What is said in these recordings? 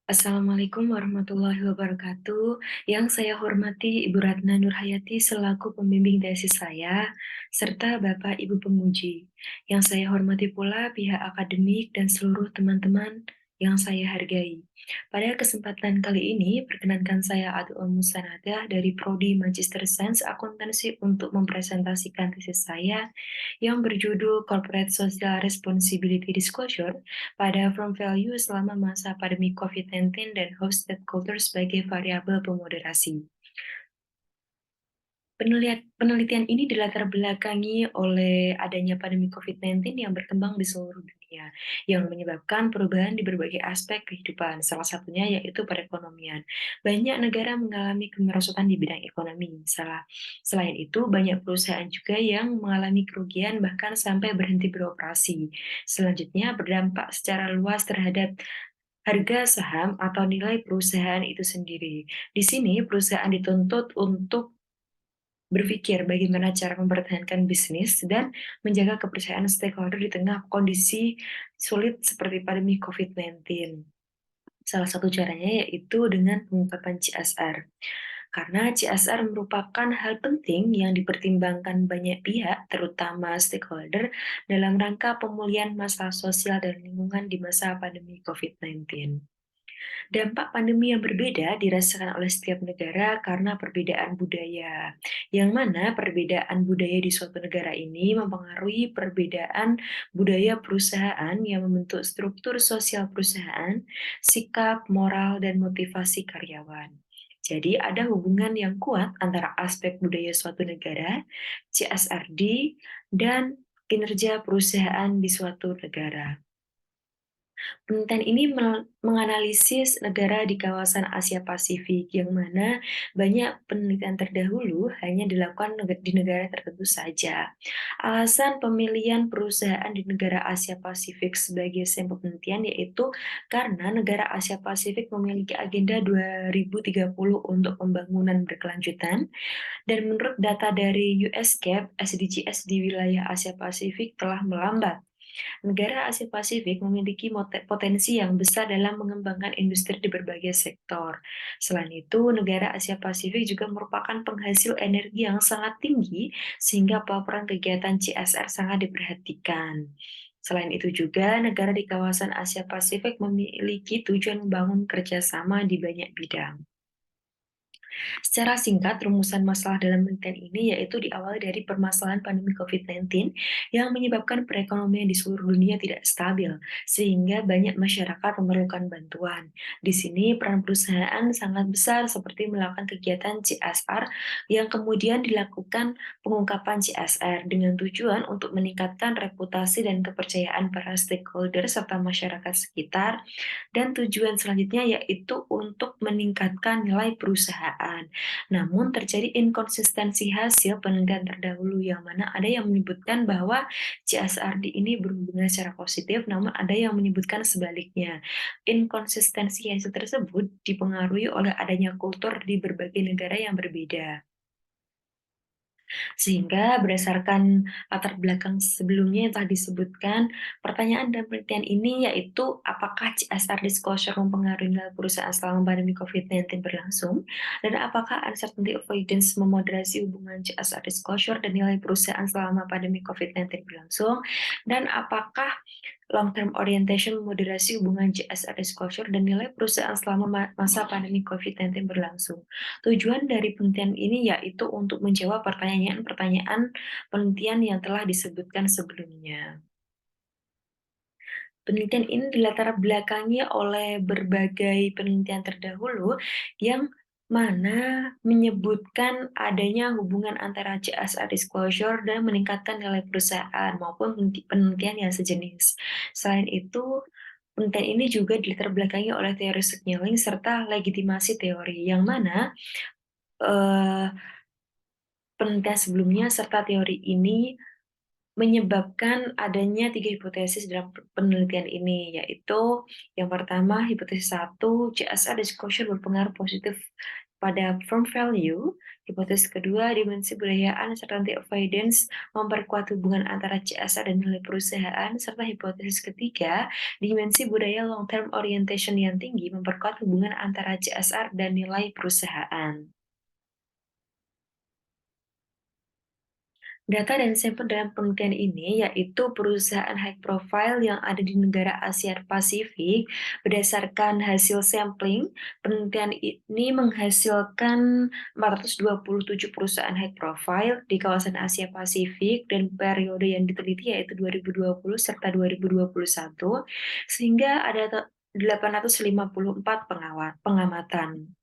Assalamualaikum warahmatullahi wabarakatuh. Yang saya hormati Ibu Ratna Nurhayati selaku pembimbing tesis saya, serta Bapak Ibu penguji. Yang saya hormati pula pihak akademik dan seluruh teman-teman yang saya hargai. Pada kesempatan kali ini, perkenankan saya Atul Musanadah dari Prodi Magister Sains Akuntansi untuk mempresentasikan tesis saya yang berjudul Corporate Social Responsibility Disclosure pada Firm Value selama masa pandemi COVID-19 dan Host Stakeholders sebagai variabel pemoderasi. Penelitian ini dilatar belakangi oleh adanya pandemi COVID-19 yang berkembang di seluruh dunia, yang menyebabkan perubahan di berbagai aspek kehidupan, salah satunya yaitu perekonomian. Banyak negara mengalami kemerosotan di bidang ekonomi. Selain itu, banyak perusahaan juga yang mengalami kerugian bahkan sampai berhenti beroperasi. Selanjutnya, berdampak secara luas terhadap harga saham atau nilai perusahaan itu sendiri. Di sini, perusahaan dituntut untuk berpikir bagaimana cara mempertahankan bisnis dan menjaga kepercayaan stakeholder di tengah kondisi sulit seperti pandemi COVID-19. Salah satu caranya yaitu dengan pengungkapan CSR. Karena CSR merupakan hal penting yang dipertimbangkan banyak pihak, terutama stakeholder, dalam rangka pemulihan masalah sosial dan lingkungan di masa pandemi COVID-19. Dampak pandemi yang berbeda dirasakan oleh setiap negara karena perbedaan budaya, yang mana perbedaan budaya di suatu negara ini mempengaruhi perbedaan budaya perusahaan yang membentuk struktur sosial perusahaan, sikap, moral, dan motivasi karyawan. Jadi ada hubungan yang kuat antara aspek budaya suatu negara, CSRD, dan kinerja perusahaan di suatu negara. Penelitian ini menganalisis negara di kawasan Asia Pasifik, yang mana banyak penelitian terdahulu hanya dilakukan di negara tertentu saja. Alasan pemilihan perusahaan di negara Asia Pasifik sebagai sampel penelitian yaitu karena negara Asia Pasifik memiliki agenda 2030 untuk pembangunan berkelanjutan, dan menurut data dari US GAAP, SDGs di wilayah Asia Pasifik telah melambat. Negara Asia Pasifik memiliki potensi yang besar dalam mengembangkan industri di berbagai sektor. Selain itu, negara Asia Pasifik juga merupakan penghasil energi yang sangat tinggi, sehingga pelaporan kegiatan CSR sangat diperhatikan. Selain itu juga, negara di kawasan Asia Pasifik memiliki tujuan membangun kerjasama di banyak bidang. Secara singkat, rumusan masalah dalam penelitian ini yaitu diawali dari permasalahan pandemi COVID-19 yang menyebabkan perekonomian di seluruh dunia tidak stabil, sehingga banyak masyarakat memerlukan bantuan. Di sini, peran perusahaan sangat besar seperti melakukan kegiatan CSR yang kemudian dilakukan pengungkapan CSR dengan tujuan untuk meningkatkan reputasi dan kepercayaan para stakeholder serta masyarakat sekitar, dan tujuan selanjutnya yaitu untuk meningkatkan nilai perusahaan. Namun terjadi inkonsistensi hasil penelitian terdahulu, yang mana ada yang menyebutkan bahwa CSRD ini berhubungan secara positif, namun ada yang menyebutkan sebaliknya. Inkonsistensi hasil tersebut dipengaruhi oleh adanya kultur di berbagai negara yang berbeda. Sehingga berdasarkan latar belakang sebelumnya yang telah disebutkan, pertanyaan dan penelitian ini yaitu apakah CSR disclosure mempengaruhi nilai perusahaan selama pandemi COVID-19 berlangsung, dan apakah uncertainty avoidance memoderasi hubungan CSR disclosure dan nilai perusahaan selama pandemi COVID-19 berlangsung, dan apakah long-term orientation memoderasi hubungan CSR disclosure dan nilai perusahaan selama masa pandemi COVID-19 berlangsung. Tujuan dari penelitian ini yaitu untuk menjawab pertanyaan-pertanyaan penelitian yang telah disebutkan sebelumnya. Penelitian ini dilatar belakangi oleh berbagai penelitian terdahulu yang mana menyebutkan adanya hubungan antara CSR disclosure dan meningkatkan nilai perusahaan maupun penelitian yang sejenis. Selain itu, penelitian ini juga dilatar belakangi oleh teori signaling serta legitimasi teori, yang mana eh, penelitian sebelumnya serta teori ini menyebabkan adanya 3 hipotesis dalam penelitian ini, yaitu yang pertama, hipotesis 1, CSR disclosure berpengaruh positif Pada firm value, hipotesis kedua, dimensi budaya uncertainty avoidance memperkuat hubungan antara CSR dan nilai perusahaan, serta hipotesis ketiga, dimensi budaya long term orientation yang tinggi memperkuat hubungan antara CSR dan nilai perusahaan. Data dan sampel dalam penelitian ini yaitu perusahaan high profile yang ada di negara Asia Pasifik. Berdasarkan hasil sampling, penelitian ini menghasilkan 427 perusahaan high profile di kawasan Asia Pasifik dan periode yang diteliti yaitu 2020 serta 2021, sehingga ada 854 pengamatan.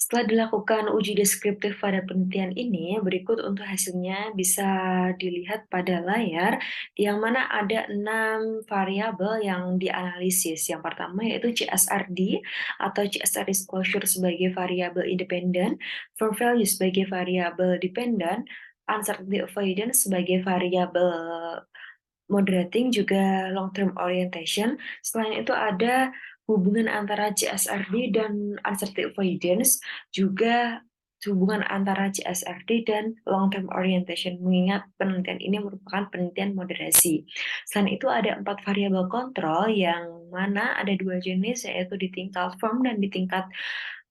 Setelah dilakukan uji deskriptif pada penelitian ini, berikut untuk hasilnya bisa dilihat pada layar, yang mana ada 6 variabel yang dianalisis. Yang pertama yaitu CSRD atau CSR disclosure sebagai variabel independen, firm value sebagai variabel dependen, uncertainty avoidance sebagai variabel moderating, juga long term orientation. Selain itu ada hubungan antara CSRD dan uncertainty avoidance, juga hubungan antara CSRD dan long term orientation, mengingat penelitian ini merupakan penelitian moderasi. Selain itu ada 4 variabel kontrol yang mana ada 2 jenis, yaitu di tingkat firm dan di tingkat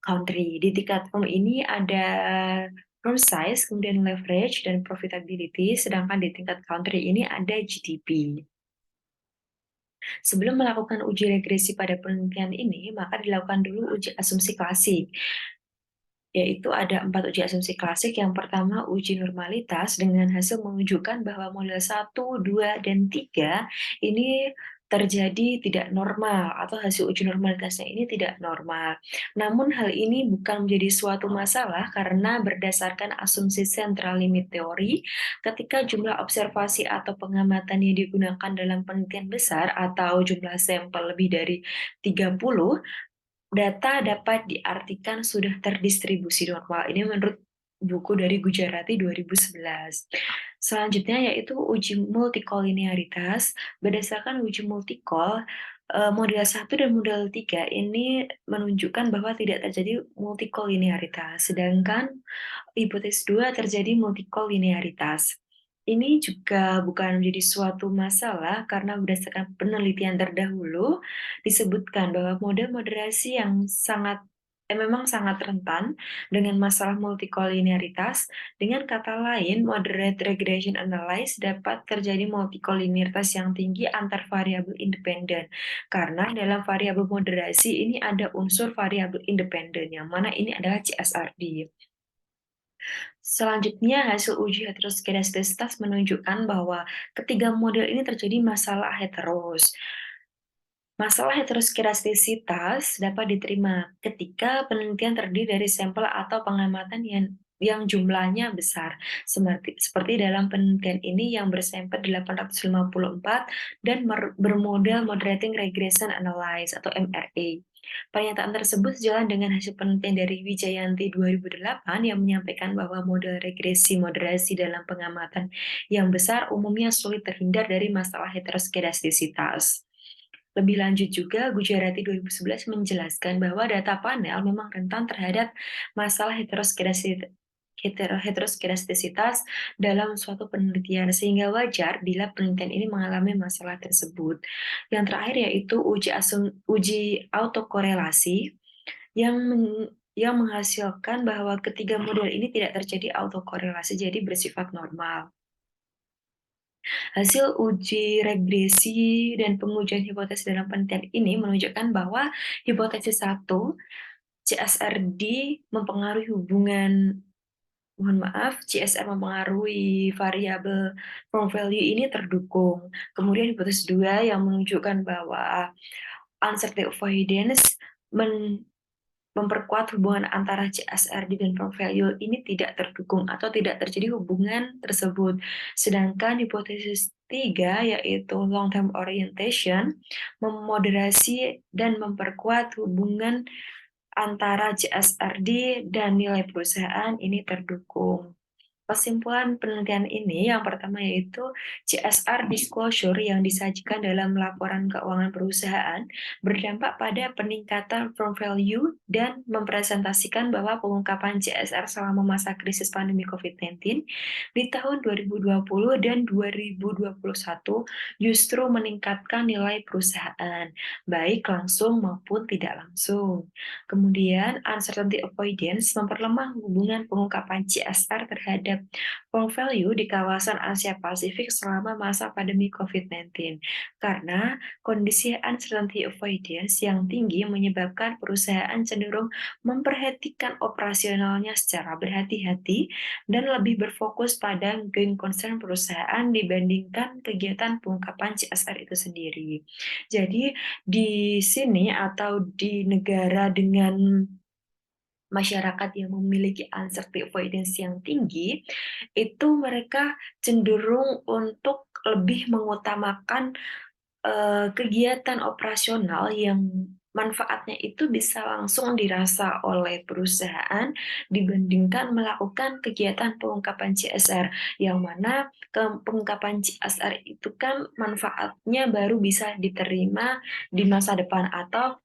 country. Di tingkat firm ini ada firm size, kemudian leverage dan profitability, sedangkan di tingkat country ini ada GDP. Sebelum melakukan uji regresi pada penelitian ini, maka dilakukan dulu uji asumsi klasik, yaitu ada 4 uji asumsi klasik. Yang pertama, uji normalitas dengan hasil menunjukkan bahwa model 1, 2, dan 3 ini terjadi tidak normal atau hasil uji normalitasnya ini tidak normal. Namun hal ini bukan menjadi suatu masalah karena berdasarkan asumsi central limit teori, ketika jumlah observasi atau pengamatan yang digunakan dalam penelitian besar atau jumlah sampel lebih dari 30, data dapat diartikan sudah terdistribusi normal. Ini menurut buku dari Gujarati 2011. Selanjutnya yaitu uji multikolinearitas. Berdasarkan uji multikol, model 1 dan model 3 ini menunjukkan bahwa tidak terjadi multikolinearitas, sedangkan hipotesis 2 terjadi multikolinearitas. Ini juga bukan menjadi suatu masalah karena berdasarkan penelitian terdahulu disebutkan bahwa model moderasi yang memang sangat rentan dengan masalah multikolinearitas. Dengan kata lain, moderate regression analysis dapat terjadi multikolinearitas yang tinggi antar variabel independen. Karena dalam variabel moderasi ini ada unsur variabel independen, yang mana ini adalah CSRD. Selanjutnya, hasil uji heteroskedastisitas menunjukkan bahwa ketiga model ini terjadi masalah heteros. Masalah heteroskedastisitas dapat diterima ketika penelitian terdiri dari sampel atau pengamatan yang jumlahnya besar, seperti dalam penelitian ini yang bersampel 854 dan bermodel Moderating Regression Analysis atau MRA. Pernyataan tersebut sejalan dengan hasil penelitian dari Wijayanti 2008 yang menyampaikan bahwa model regresi moderasi dalam pengamatan yang besar umumnya sulit terhindar dari masalah heteroskedastisitas. Lebih lanjut juga, Gujarati 2011 menjelaskan bahwa data panel memang rentan terhadap masalah heteroskedastisitas dalam suatu penelitian, sehingga wajar bila penelitian ini mengalami masalah tersebut. Yang terakhir yaitu uji autokorelasi yang yang menghasilkan bahwa ketiga model ini tidak terjadi autokorelasi, jadi bersifat normal. Hasil uji regresi dan pengujian hipotesis dalam penelitian ini menunjukkan bahwa hipotesis 1, CSRD mempengaruhi CSR mempengaruhi variabel firm value ini terdukung. Kemudian hipotesis 2 yang menunjukkan bahwa uncertainty avoidance memperkuat hubungan antara CSRD dan firm value ini tidak terdukung atau tidak terjadi hubungan tersebut. Sedangkan hipotesis 3 yaitu long term orientation memoderasi dan memperkuat hubungan antara CSRD dan nilai perusahaan ini terdukung. Kesimpulan penelitian ini yang pertama yaitu CSR disclosure yang disajikan dalam laporan keuangan perusahaan berdampak pada peningkatan firm value dan mempresentasikan bahwa pengungkapan CSR selama masa krisis pandemi COVID-19 di tahun 2020 dan 2021 justru meningkatkan nilai perusahaan, baik langsung maupun tidak langsung. Kemudian, uncertainty avoidance memperlemah hubungan pengungkapan CSR terhadap core value di kawasan Asia Pasifik selama masa pandemi COVID-19, karena kondisi uncertainty avoidance yang tinggi menyebabkan perusahaan cenderung memperhatikan operasionalnya secara berhati-hati dan lebih berfokus pada going concern perusahaan dibandingkan kegiatan pengungkapan CSR itu sendiri. Jadi di sini atau di negara dengan masyarakat yang memiliki uncertainty avoidance yang tinggi, itu mereka cenderung untuk lebih mengutamakan, kegiatan operasional yang manfaatnya itu bisa langsung dirasa oleh perusahaan dibandingkan melakukan kegiatan pengungkapan CSR, yang mana pengungkapan CSR itu kan manfaatnya baru bisa diterima di masa depan atau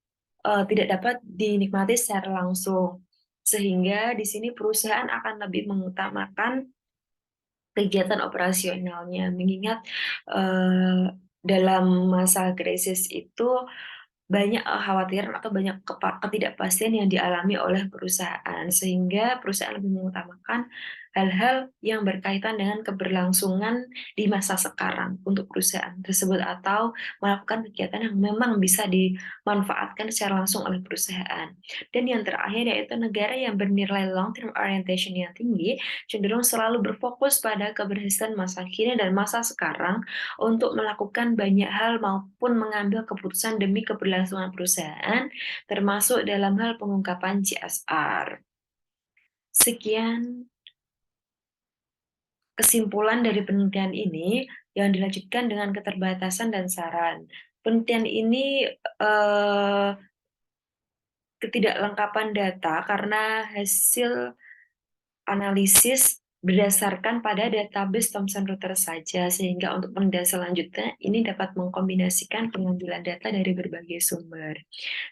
tidak dapat dinikmati secara langsung. Sehingga di sini perusahaan akan lebih mengutamakan kegiatan operasionalnya, mengingat, dalam masa krisis itu banyak kekhawatiran atau banyak ketidakpastian yang dialami oleh perusahaan, sehingga perusahaan lebih mengutamakan hal-hal yang berkaitan dengan keberlangsungan di masa sekarang untuk perusahaan tersebut, atau melakukan kegiatan yang memang bisa dimanfaatkan secara langsung oleh perusahaan. Dan yang terakhir yaitu negara yang bernilai long term orientation yang tinggi, cenderung selalu berfokus pada keberhasilan masa kini dan masa sekarang untuk melakukan banyak hal maupun mengambil keputusan demi keberlangsungan perusahaan, termasuk dalam hal pengungkapan CSR. Sekian kesimpulan dari penelitian ini yang dilanjutkan dengan keterbatasan dan saran. Penelitian ini ketidaklengkapan data karena hasil analisis berdasarkan pada database Thomson Reuters saja, sehingga untuk penelitian selanjutnya ini dapat mengkombinasikan pengambilan data dari berbagai sumber.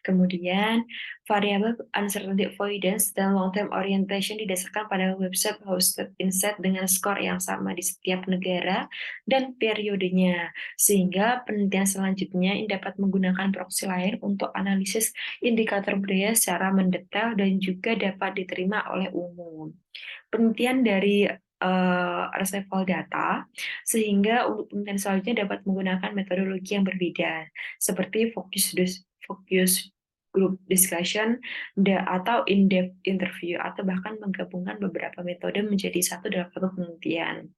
Kemudian, variabel uncertainty avoidance dan long-term orientation didasarkan pada website hosted insight dengan skor yang sama di setiap negara dan periodenya, sehingga penelitian selanjutnya ini dapat menggunakan proksi lain untuk analisis indikator budaya secara mendetail dan juga dapat diterima oleh umum. Penelitian dari retrieval data, sehingga untuk penelitian selanjutnya dapat menggunakan metodologi yang berbeda, seperti focus group discussion atau in-depth interview, atau bahkan menggabungkan beberapa metode menjadi satu dalam satu penelitian.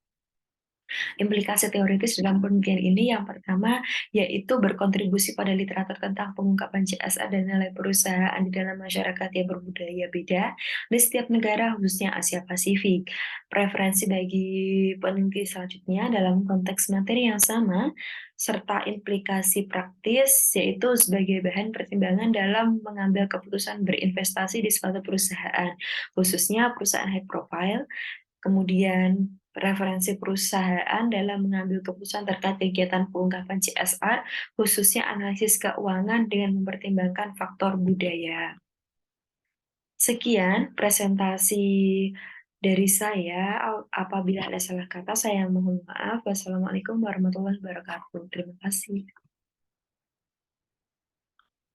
Implikasi teoritis dalam penelitian ini yang pertama yaitu berkontribusi pada literatur tentang pengungkapan CSR dan nilai perusahaan di dalam masyarakat yang berbudaya beda di setiap negara, khususnya Asia Pasifik. Preferensi bagi peneliti selanjutnya dalam konteks materi yang sama, serta implikasi praktis, yaitu sebagai bahan pertimbangan dalam mengambil keputusan berinvestasi di suatu perusahaan, khususnya perusahaan high profile. Kemudian referensi perusahaan dalam mengambil keputusan terkait kegiatan pengungkapan CSR, khususnya analisis keuangan dengan mempertimbangkan faktor budaya. Sekian presentasi dari saya. Apabila ada salah kata, saya mohon maaf. Wassalamualaikum warahmatullahi wabarakatuh. Terima kasih.